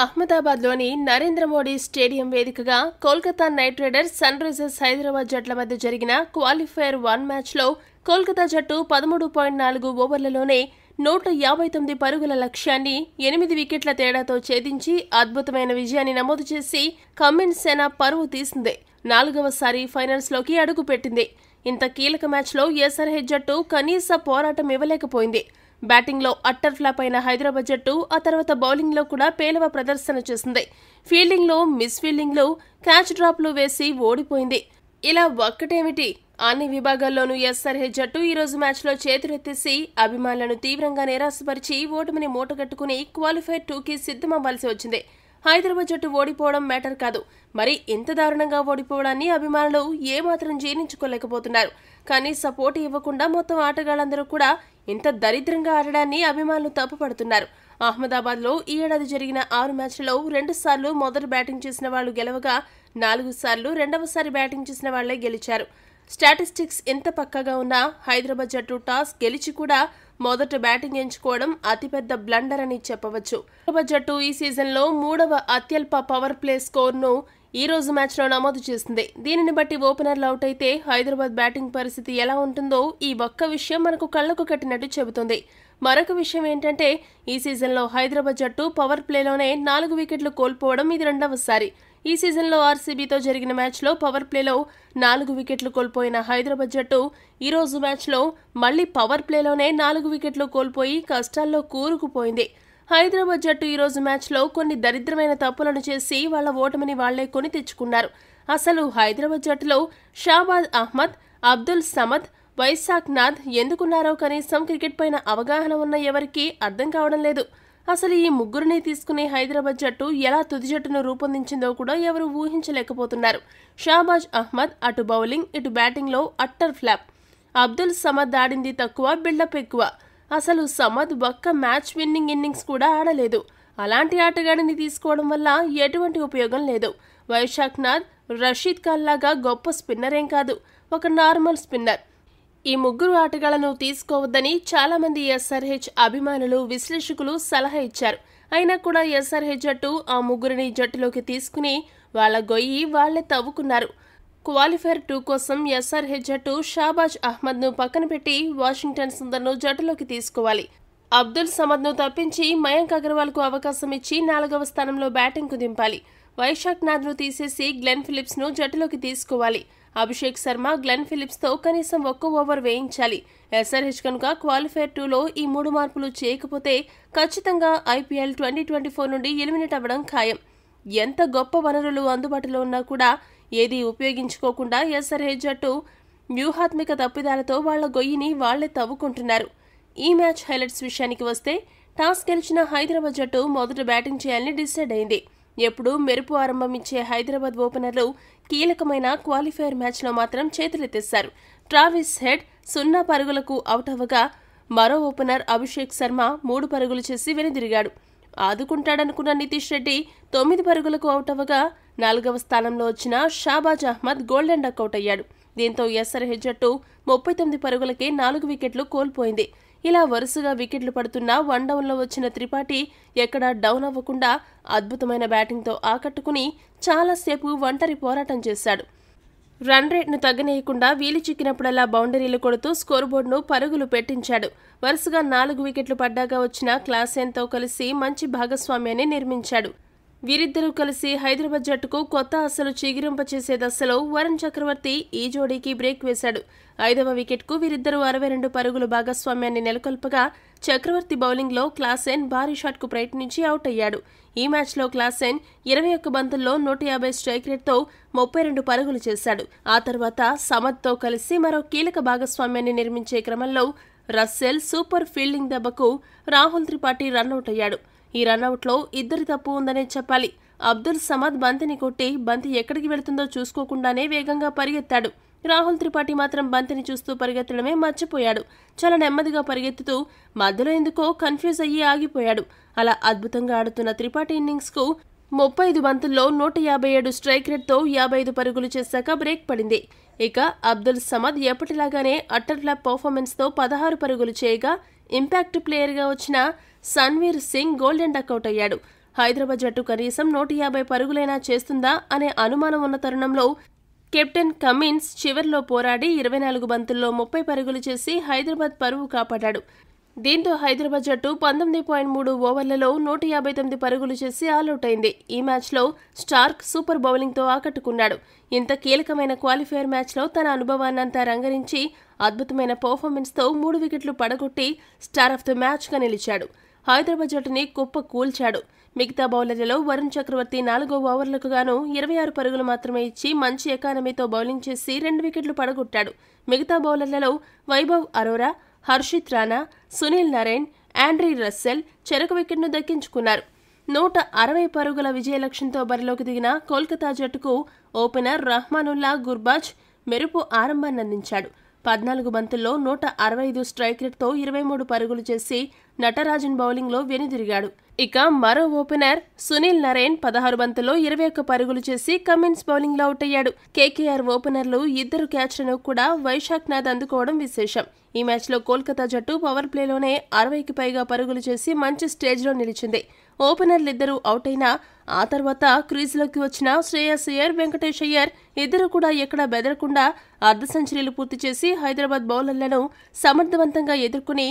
అహ్మదాబాద్లోని Narendra Modi stadium వేదికగా Kolkata Knight Riders sunrisers Hyderabad జట్ల మధ్య జరిగిన క్వాలిఫైర్ 1 మ్యాచ్లో కోల్కతా జట్టు 13.4 ఓవర్లలోనే 159 పరుగుల లక్ష్యాన్ని 8 వికెట్ల తేడాతో ఛేదించి అద్భుతమైన విజయాన్ని నమోదు చేసి కమిన్స్ సేన పరువు తీసింది. 4వసారి ఫైనల్స్లోకి అడుగుపెట్టింది. ఇంత కీలక మ్యాచ్లో ఎస్ఆర్హెచ్ జట్టు కనీస పోరాటం ఇవ్వలేకపోయింది. బ్యాటింగ్లో అట్టర్ ఫ్లాప్ అయిన హైదరాబాద్ జట్టు ఆ తర్వాత బౌలింగ్లో కూడా పేలవ ప్రదర్శన చేసింది. ఫీల్డింగ్లో మిస్ ఫీల్డింగ్లో క్యాచ్ డ్రాప్లు వేసి ఓడిపోయింది. ఇలా ఒక్కటేమిటి, అన్ని విభాగాల్లోనూ ఎస్ఆర్హెచ్ జట్టు ఈరోజు మ్యాచ్లో చేతులెత్తేసి అభిమానులను తీవ్రంగా నిరాశపరిచి ఓటమిని మూటగట్టుకుని క్వాలిఫైర్ 2కి సిద్ధమవ్వాల్సి వచ్చింది. హైదరాబాద్ జట్టు ఓడిపోవడం మ్యాటర్ కాదు, మరి ఇంత దారుణంగా ఓడిపోవడాన్ని అభిమానులు ఏమాత్రం జీర్ణించుకోలేకపోతున్నారు. కనీస పోటీ ఇవ్వకుండా మొత్తం ఆటగాళ్లందరూ కూడా ఇంత దరిద్రంగా ఆడడాన్ని అభిమానులు తప్పుపడుతున్నారు. అహ్మదాబాద్లో ఈ ఏడాది జరిగిన 6 మ్యాచ్లలో 2 సార్లు మొదటి బ్యాటింగ్ చేసిన వాళ్లు గెలవగా 4 సార్లు రెండవసారి బ్యాటింగ్ చేసిన వాళ్లే గెలిచారు. స్టాటిస్టిక్స్ ఎంత పక్కాగా ఉన్నా హైదరాబాద్ జట్టు టాస్ గెలిచి కూడా మొదట బ్యాటింగ్ ఎంచుకోవడం అతిపెద్ద బ్లండర్ అని చెప్పవచ్చు. హైదరాబాద్ జట్టు ఈ సీజన్లో 3వ అత్యల్ప పవర్ ప్లే స్కోర్ను ఈ రోజు మ్యాచ్లో నమోదు చేసింది. దీనిని బట్టి ఓపెనర్లు అవుట్ అయితే హైదరాబాద్ బ్యాటింగ్ పరిస్థితి ఎలా ఉంటుందో ఈ ఒక్క విషయం మనకు కళ్లకు కట్టినట్టు చెబుతుంది. మరొక విషయం ఏంటంటే ఈ సీజన్లో హైదరాబాద్ జట్టు పవర్ ప్లేలోనే 4 వికెట్లు కోల్పోవడం ఇది రెండవసారి. ఈ సీజన్లో ఆర్సీబీతో జరిగిన మ్యాచ్లో పవర్ ప్లేలో 4 వికెట్లు కోల్పోయిన హైదరాబాద్ జట్టు ఈ రోజు మ్యాచ్లో మళ్లీ పవర్ ప్లేలోనే 4 వికెట్లు కోల్పోయి కష్టాల్లో కూరుకుపోయింది. హైదరాబాద్ జట్టు ఈ రోజు మ్యాచ్లో కొన్ని దరిద్రమైన తప్పులను చేసి వాళ్ల ఓటమిని వాళ్లే కొని తెచ్చుకున్నారు. అసలు హైదరాబాద్ జట్టులో షాబాజ్ అహ్మద్, అబ్దుల్ సమద్, వైశాఖ్ నాథ్ ఎందుకున్నారో కనీసం క్రికెట్ పైన అవగాహన ఉన్న ఎవరికీ అర్థం కావడం లేదు. అసలు ఈ ముగ్గురిని తీసుకుని హైదరాబాద్ జట్టు ఎలా తుది జట్టును రూపొందించిందో కూడా ఎవరు ఊహించలేకపోతున్నారు. షాబాజ్ అహ్మద్ అటు బౌలింగ్ ఇటు బ్యాటింగ్లో అట్టర్ ఫ్లాప్. అబ్దుల్ సమద్ ఆడింది తక్కువ, బిల్డప్ ఎక్కువ. అసలు సమద్ ఒక్క మ్యాచ్ విన్నింగ్ ఇన్నింగ్స్ కూడా ఆడలేదు. అలాంటి ఆటగాడిని తీసుకోవడం వల్ల ఎటువంటి ఉపయోగం లేదు. వైశాఖ్ నాథ్ రషీద్ ఖాన్ లాగా గొప్ప స్పిన్నర్ ఏం కాదు, ఒక నార్మల్ స్పిన్నర్. ఈ ముగ్గురు ఆటగాళ్లను తీసుకోవద్దని చాలా మంది ఎస్ఆర్హెచ్ అభిమానులు, విశ్లేషకులు సలహా ఇచ్చారు. అయినా కూడా ఎస్ఆర్హెచ్ జట్టు ఆ ముగ్గురిని జట్టులోకి తీసుకుని వాళ్ల గొయ్యి వాళ్లే తవ్వుకున్నారు. క్వాలిఫైర్ 2 కోసం ఎస్ఆర్హెచ్ జట్టు షాబాజ్ అహ్మద్ను పక్కన పెట్టి వాషింగ్టన్ సుందర్ను జట్టులోకి తీసుకోవాలి. అబ్దుల్ సమద్ను తప్పించి మయాంక్ అగర్వాల్కు అవకాశం ఇచ్చి 4వ స్థానంలో బ్యాటింగ్కు దింపాలి. వైశాఖ్ నాథ్ను తీసేసి గ్లెన్ ఫిలిప్స్ను జట్టులోకి తీసుకోవాలి. అభిషేక్ శర్మ, గ్లెన్ ఫిలిప్స్తో కనీసం 1 ఓవర్ వేయించాలి. ఎస్ఆర్హెచ్ కనుక క్వాలిఫైర్ 2లో ఈ 3 మార్పులు చేయకపోతే ఖచ్చితంగా ఐపీఎల్ 2024 నుండి ఎలిమినేట్ అవ్వడం ఖాయం. ఎంత గొప్ప వనరులు అందుబాటులో ఉన్నా కూడా ఏదీ ఉపయోగించుకోకుండా ఎస్ఆర్హెచ్ జట్టు వ్యూహాత్మక తప్పిదాలతో వాళ్ల గొయ్యిని వాళ్లే తవ్వుకుంటున్నారు. ఈ మ్యాచ్ హైలైట్స్ విషయానికి వస్తే టాస్ గెలిచిన హైదరాబాద్ జట్టు మొదట బ్యాటింగ్ చేయాలని డిసైడ్ అయింది. ఎప్పుడూ మెరుపు ఆరంభం ఇచ్చే హైదరాబాద్ ఓపెనర్లు కీలకమైన క్వాలిఫైర్ మ్యాచ్లో మాత్రం చేతులెత్తేశారు. ట్రావిస్ హెడ్ 0 పరుగులకు అవుట్ అవ్వగా మరో ఓపెనర్ అభిషేక్ శర్మ 3 పరుగులు చేసి వెనుదిరిగాడు. ఆదుకుంటాడనుకున్న నితీష్ రెడ్డి 9 పరుగులకు అవుట్ అవ్వగా 4వ స్థానంలో వచ్చిన షాబాజ్ అహ్మద్ గోల్డెన్ డకౌట్ అయ్యాడు. దీంతో ఎస్ఆర్హెచ్ జట్టు 39 పరుగులకే 4 వికెట్లు కోల్పోయింది. ఇలా వరుసగా వికెట్లు పడుతున్న 1 డౌన్లో వచ్చిన త్రిపాఠి ఎక్కడా డౌన్ అవ్వకుండా అద్భుతమైన బ్యాటింగ్తో ఆకట్టుకుని చాలాసేపు ఒంటరి పోరాటం చేశాడు. రన్ రేట్ను తగ్గనీయకుండా వీలు చిక్కినప్పుడల్లా బౌండరీలు కొడుతూ స్కోర్ బోర్డును పరుగులు పెట్టించాడు. వరుసగా 4 వికెట్లు పడ్డాగా వచ్చిన క్లాసెన్తో కలిసి మంచి భాగస్వామ్యాన్ని నిర్మించాడు. వీరిద్దరూ కలిసి హైదరాబాద్ జట్టుకు కొత్త ఆశలు చిగురింపచేసే దశలో వరుణ్ చక్రవర్తి ఈ జోడీకి బ్రేక్ వేశాడు. 5వ వికెట్కు వీరిద్దరూ 62 పరుగుల భాగస్వామ్యాన్ని నెలకొల్పగా చక్రవర్తి బౌలింగ్లో క్లాసెన్ భారీ షాట్కు ప్రయత్నించి అవుట్ అయ్యాడు. ఈ మ్యాచ్లో క్లాసెన్ 21 బంతుల్లో 150 స్ట్రైక్ రేట్తో 32 పరుగులు చేశాడు. ఆ తర్వాత సమద్తో కలిసి మరో కీలక భాగస్వామ్యాన్ని నిర్మించే క్రమంలో రస్సెల్ సూపర్ ఫీల్డింగ్ దెబ్బకు రాహుల్ త్రిపాఠి రన్అవుట్ అయ్యాడు. ఈ రన్అవుట్లో ఇద్దరి తప్పు ఉందనే చెప్పాలి. అబ్దుల్ సమద్ బంతిని కొట్టి బంతి ఎక్కడికి వెళుతుందో చూసుకోకుండానే వేగంగా పరిగెత్తాడు. రాహుల్ త్రిపాఠి మాత్రం బంతిని చూస్తూ పరిగెత్తడమే మర్చిపోయాడు. చాలా నెమ్మదిగా పరిగెత్తుతూ మధ్యలో ఎందుకో కన్ఫ్యూజ్ అయ్యి ఆగిపోయాడు. అలా అద్భుతంగా ఆడుతున్న త్రిపాఠి ఇన్నింగ్స్కు 35 బంతుల్లో 157 స్ట్రైక్ రేట్తో 55 పరుగులు చేశాక బ్రేక్ పడింది. ఇక అబ్దుల్ సమద్ ఎప్పటిలాగానే అట్టర్ ఫ్లాప్ పర్ఫార్మెన్స్తో 16 పరుగులు చేయగా ఇంపాక్ట్ ప్లేయర్గా వచ్చిన సన్వీర్ సింగ్ గోల్డెన్ డకౌట్ అయ్యాడు. హైదరాబాద్ జట్టు కనీసం 150 పరుగులైనా చేస్తుందా అనే అనుమానం ఉన్న తరుణంలో కెప్టెన్ కమిన్స్ చివర్లో పోరాడి 24 బంతుల్లో 30 పరుగులు చేసి హైదరాబాద్ పరువు కాపాడాడు. దీంతో హైదరాబాద్ జట్టు 19.3 ఓవర్లలో 159 పరుగులు చేసి ఆలౌట్ అయింది. ఈ మ్యాచ్లో స్టార్క్ సూపర్ బౌలింగ్తో ఆకట్టుకున్నాడు. ఇంత కీలకమైన క్వాలిఫైయర్ మ్యాచ్లో తన అనుభవాన్నంతా రంగరించి అద్భుతమైన పర్ఫార్మెన్స్తో 3 వికెట్లు పడగొట్టి స్టార్ ఆఫ్ ద మ్యాచ్గా నిలిచాడు. హైదరాబాద్ జట్టుని కుప్ప కూల్చాడు. మిగతా బౌలర్లలో వరుణ్ చక్రవర్తి 4వ ఓవర్లకు గాను 26 పరుగులు మాత్రమే ఇచ్చి మంచి ఎకానమీతో బౌలింగ్ చేసి 2 వికెట్లు పడగొట్టాడు. మిగతా బౌలర్లలో Vaibhav Arora, Harshit Rana, Sunil Narine, Andre Russell చెరకు వికెట్ను దక్కించుకున్నారు. 160 పరుగుల విజయ లక్ష్యంతో బరిలోకి దిగిన కోల్కతా జట్టుకు ఓపెనర్ రహ్మానుల్లా గుర్బాజ్ మెరుపు ఆరంభాన్నందించాడు. 14 బంతుల్లో 165 స్ట్రైక్ రేట్తో 23 పరుగులు చేసి నటరాజన్ బౌలింగ్లో వెనుదిరిగాడు. ఇక మరో ఓపెనర్ సునీల్ నరైన్ 16 బంతుల్లో 21 పరుగులు చేసి కమిన్స్ బౌలింగ్లో అవుట్ అయ్యాడు. కేకేఆర్ ఓపెనర్లు ఇద్దరు క్యాచ్లను కూడా వైశాఖ్ నాథ్ అందుకోవడం విశేషం. ఈ మ్యాచ్లో కోల్కతా జట్టు పవర్ ప్లేలోనే 60కి పైగా పరుగులు చేసి మంచి స్టేజ్లో నిలిచింది. ఓపెనర్లిద్దరూ అవుట్ అయినా ఆ తర్వాత క్రీజ్లోకి వచ్చిన శ్రేయస్ అయ్యర్, వెంకటేష్ అయ్యర్ ఇద్దరు కూడా ఎక్కడా బెదరకుండా అర్ధ సెంచరీలు పూర్తి చేసి హైదరాబాద్ బౌలర్లను సమర్థవంతంగా ఎదుర్కొని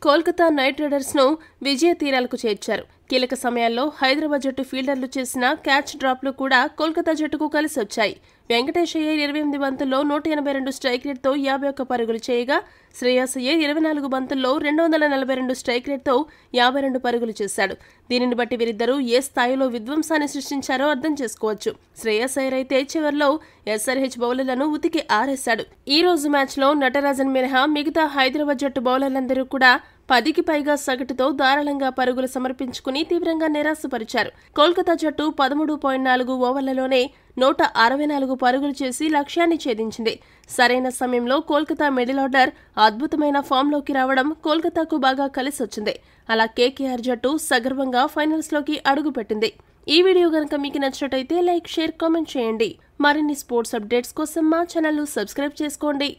కోల్కతా నైట్ రైడర్స్ను విజయ తీరాలకు చేర్చారు. కీలక సమయాల్లో హైదరాబాద్ జట్టు ఫీల్డర్లు చేసిన క్యాచ్ డ్రాప్లు కూడా కోల్కతా జట్టుకు కలిసొచ్చాయి. వెంకటేష్ అయ్యర్ 28 బంతుల్లో 182 స్ట్రైక్ రేట్తో 51 పరుగులు చేయగా శ్రేయస్ అయ్యర్ 24 బంతుల్లో 242 స్ట్రైక్ రేట్తో 52 పరుగులు చేశాడు. దీనిని బట్టి వీరిద్దరూ ఏ స్థాయిలో విధ్వంసాన్ని సృష్టించారో అర్థం చేసుకోవచ్చు. శ్రేయస్ అయ్యర్ అయితే చివర్లో ఎస్ఆర్హెచ్ బౌలర్లను ఉతికి ఆరేశాడు. ఈ రోజు మ్యాచ్లో నటరాజన్ మినహా మిగతా హైదరాబాద్ జట్టు బౌలర్లందరూ కూడా 10కి పైగా సగటుతో ధారాళంగా పరుగులు సమర్పించుకుని తీవ్రంగా నిరాశపరిచారు. కోల్కతా జట్టు 13.4 ఓవర్లలోనే 164 పరుగులు చేసి లక్ష్యాన్ని ఛేదించింది. సరైన సమయంలో కోల్కతా మిడిల్ ఆర్డర్ అద్భుతమైన ఫామ్లోకి రావడం కోల్కతాకు బాగా కలిసొచ్చింది. అలా కేకేఆర్ జట్టు సగర్వంగా ఫైనల్స్లోకి అడుగుపెట్టింది. ఈ వీడియో గనుక మీకు నచ్చినట్టయితే లైక్, షేర్, కామెంట్ చేయండి. మరిన్ని స్పోర్ట్స్ అప్డేట్స్ కోసం మా ఛానల్ను సబ్స్క్రైబ్ చేసుకోండి.